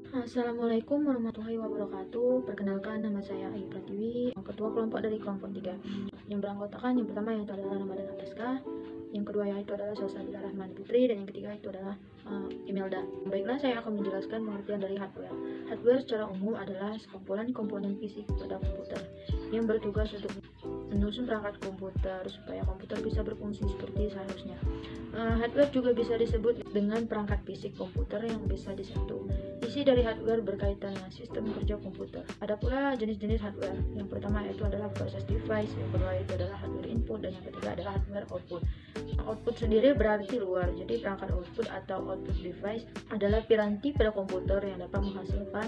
Assalamualaikum warahmatullahi wabarakatuh. Perkenalkan, nama saya Ayu Pratiwi, ketua kelompok dari kelompok 3 yang beranggotakan yang pertama yaitu adalah Ramadan Ataska, yang kedua yaitu adalah Salsabila Rahman Putri, dan yang ketiga itu adalah Imelda. Baiklah, saya akan menjelaskan pengertian dari hardware. Hardware secara umum adalah komponen-komponen fisik pada komputer yang bertugas untuk menyusun perangkat komputer supaya komputer bisa berfungsi seperti seharusnya. Hardware juga bisa disebut dengan perangkat fisik komputer yang bisa disentuh. Isi dari hardware berkaitan dengan sistem kerja komputer. Ada pula jenis-jenis hardware. Yang pertama yaitu adalah process device, yang kedua itu adalah hardware input, dan yang ketiga adalah hardware output. Output sendiri berarti luar. Jadi perangkat output atau output device adalah piranti pada komputer yang dapat menghasilkan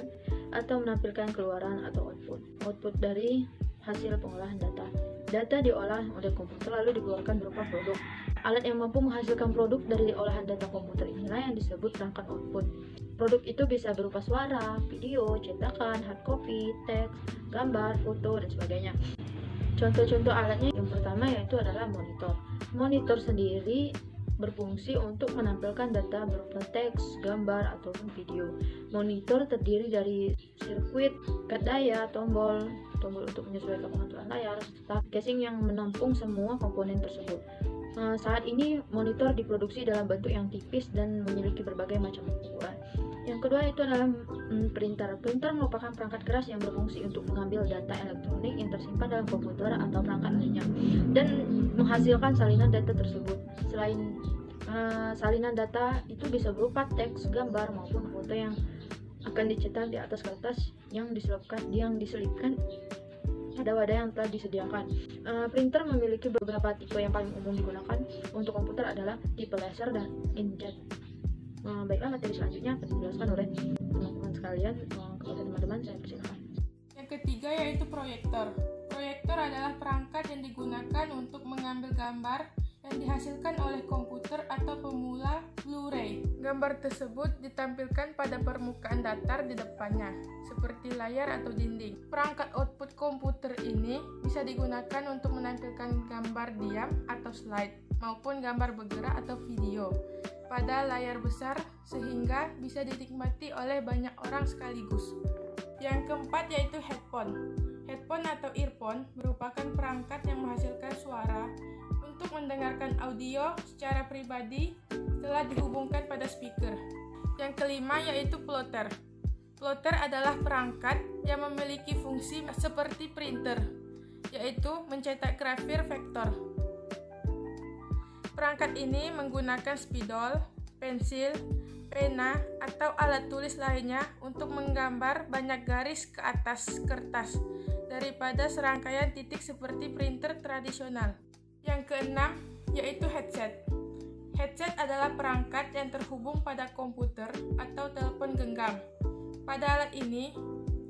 atau menampilkan keluaran atau output. Output dari hasil pengolahan data. Data diolah oleh komputer lalu dikeluarkan berupa produk. Alat yang mampu menghasilkan produk dari olahan data komputer inilah yang disebut perangkat output. Produk itu bisa berupa suara, video, cetakan, hard copy, teks, gambar, foto, dan sebagainya. Contoh-contoh alatnya yang pertama yaitu adalah monitor. Monitor sendiri berfungsi untuk menampilkan data berupa teks, gambar, ataupun video. Monitor terdiri dari sirkuit, kat daya, tombol untuk menyesuaikan pengaturan layar, serta casing yang menampung semua komponen tersebut. Saat ini monitor diproduksi dalam bentuk yang tipis dan memiliki berbagai macam ukuran. Yang kedua itu adalah printer. Printer merupakan perangkat keras yang berfungsi untuk mengambil data elektronik yang tersimpan dalam komputer atau perangkat lainnya dan menghasilkan salinan data tersebut. Selain salinan data itu bisa berupa teks, gambar, maupun foto yang akan dicetak di atas kertas yang diselipkan pada wadah yang telah disediakan. Printer memiliki beberapa tipe. Yang paling umum digunakan untuk komputer adalah tipe laser dan inkjet. Baiklah, materi selanjutnya akan dijelaskan oleh teman-teman sekalian. Kepada teman-teman saya persilakan. Yang ketiga yaitu proyektor. Proyektor adalah perangkat yang digunakan untuk mengambil gambar yang dihasilkan oleh komputer atau pemula Blu-ray. Gambar tersebut ditampilkan pada permukaan datar di depannya, seperti layar atau dinding. Perangkat output komputer ini bisa digunakan untuk menampilkan gambar diam atau slide, maupun gambar bergerak atau video pada layar besar sehingga bisa dinikmati oleh banyak orang sekaligus. Yang keempat yaitu headphone. Headphone atau earphone merupakan perangkat yang menghasilkan suara untuk mendengarkan audio secara pribadi setelah dihubungkan pada speaker. Yang kelima yaitu plotter. Plotter adalah perangkat yang memiliki fungsi seperti printer, yaitu mencetak grafir vektor. Perangkat ini menggunakan spidol, pensil, pena, atau alat tulis lainnya untuk menggambar banyak garis ke atas kertas daripada serangkaian titik seperti printer tradisional. Yang keenam yaitu headset. Headset adalah perangkat yang terhubung pada komputer atau telepon genggam. Pada alat ini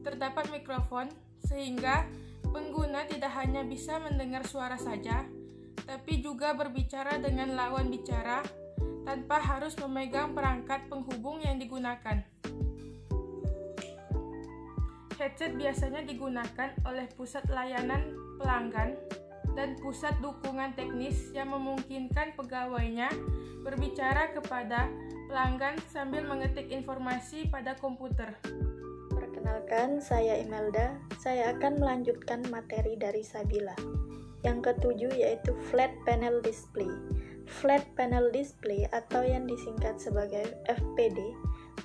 terdapat mikrofon sehingga pengguna tidak hanya bisa mendengar suara saja, tapi juga berbicara dengan lawan bicara tanpa harus memegang perangkat penghubung yang digunakan. Headset biasanya digunakan oleh pusat layanan pelanggan dan pusat dukungan teknis yang memungkinkan pegawainya berbicara kepada pelanggan sambil mengetik informasi pada komputer. Perkenalkan, saya Imelda. Saya akan melanjutkan materi dari Sabila. Yang ketujuh yaitu Flat Panel Display. Flat Panel Display atau yang disingkat sebagai FPD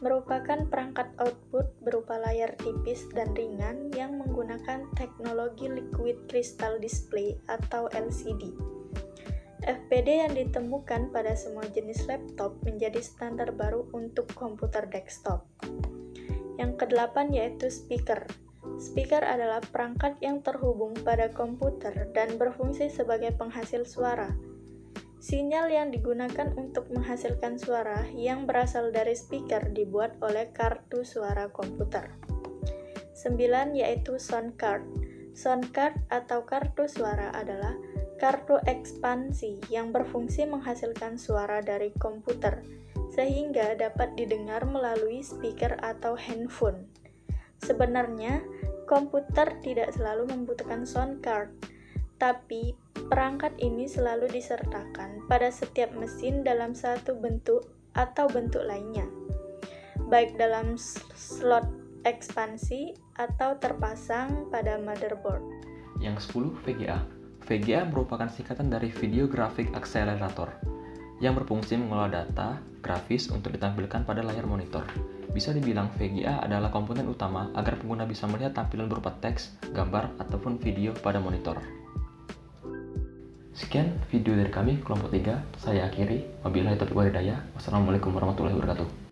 merupakan perangkat output berupa layar tipis dan ringan yang menggunakan teknologi Liquid Crystal Display atau LCD. FPD yang ditemukan pada semua jenis laptop menjadi standar baru untuk komputer desktop. Yang kedelapan yaitu speaker. Speaker adalah perangkat yang terhubung pada komputer dan berfungsi sebagai penghasil suara. Sinyal yang digunakan untuk menghasilkan suara yang berasal dari speaker dibuat oleh kartu suara komputer. 9 yaitu sound card. Sound card atau kartu suara adalah kartu ekspansi yang berfungsi menghasilkan suara dari komputer sehingga dapat didengar melalui speaker atau handphone. Sebenarnya, komputer tidak selalu membutuhkan sound card, tapi perangkat ini selalu disertakan pada setiap mesin dalam satu bentuk atau bentuk lainnya. baik dalam slot ekspansi atau terpasang pada motherboard. Yang 10, VGA. VGA merupakan singkatan dari Video Graphic Accelerator yang berfungsi mengelola data grafis untuk ditampilkan pada layar monitor. Bisa dibilang VGA adalah komponen utama agar pengguna bisa melihat tampilan berupa teks, gambar, ataupun video pada monitor. Sekian video dari kami, kelompok 3. Saya akhiri. Wabillahi taufiq wal hidayah. Wassalamualaikum warahmatullahi wabarakatuh.